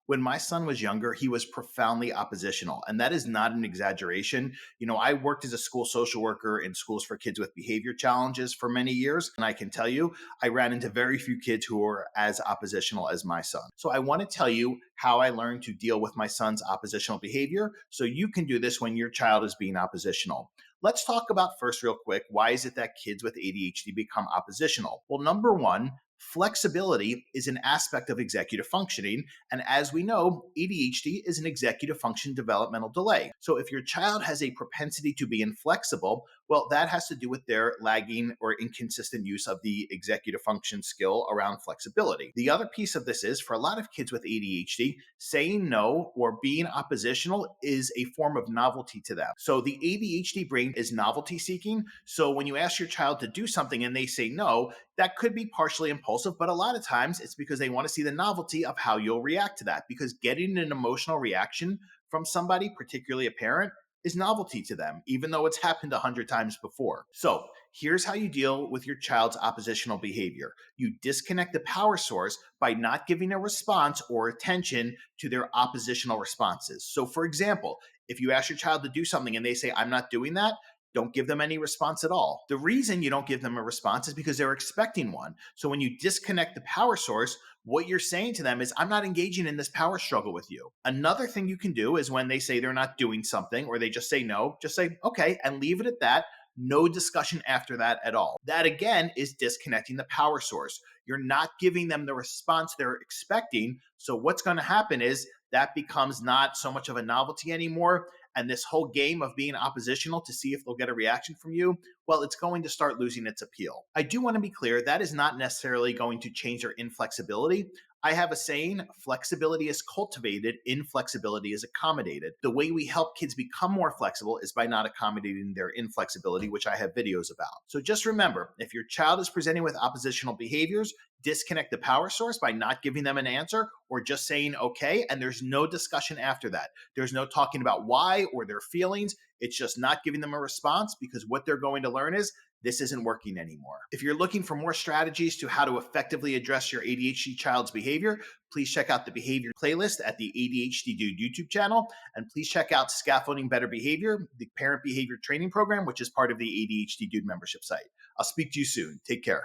When my son was younger, he was profoundly oppositional, and that is not an exaggeration. I worked as a school social worker in schools for kids with behavior challenges for many years, and I can tell you, I ran into very few kids who were as oppositional as my son. So I want to tell you how I learned to deal with my son's oppositional behavior so you can do this when your child is being oppositional. Let's talk about first real quick, why is it that kids with ADHD become oppositional? Well, number one, flexibility is an aspect of executive functioning. And as we know, ADHD is an executive function developmental delay. So if your child has a propensity to be inflexible, well, that has to do with their lagging or inconsistent use of the executive function skill around flexibility. The other piece of this is for a lot of kids with ADHD, saying no or being oppositional is a form of novelty to them. So the ADHD brain is novelty seeking. So when you ask your child to do something and they say no, that could be partially impulsive, but a lot of times it's because they want to see the novelty of how you'll react to that, because getting an emotional reaction from somebody, particularly a parent, is novelty to them, even though it's happened 100 times before. So here's how you deal with your child's oppositional behavior. You disconnect the power source by not giving a response or attention to their oppositional responses. So for example, if you ask your child to do something and they say, I'm not doing that, don't give them any response at all. The reason you don't give them a response is because they're expecting one. So when you disconnect the power source, what you're saying to them is, I'm not engaging in this power struggle with you. Another thing you can do is when they say they're not doing something or they just say no, just say, okay, and leave it at that. No discussion after that at all. That again is disconnecting the power source. You're not giving them the response they're expecting. So what's going to happen is that becomes not so much of a novelty anymore. And this whole game of being oppositional to see if they'll get a reaction from you, well, it's going to start losing its appeal. I do want to be clear, that is not necessarily going to change their inflexibility. I have a saying, flexibility is cultivated, inflexibility is accommodated. The way we help kids become more flexible is by not accommodating their inflexibility, which I have videos about. So just remember, if your child is presenting with oppositional behaviors, disconnect the power source by not giving them an answer or just saying okay, and there's no discussion after that. There's no talking about why or their feelings. It's just not giving them a response, because what they're going to learn is this isn't working anymore. If you're looking for more strategies to how to effectively address your ADHD child's behavior, please check out the behavior playlist at the ADHD Dude YouTube channel. And please check out Scaffolding Better Behavior, the parent behavior training program, which is part of the ADHD Dude membership site. I'll speak to you soon. Take care.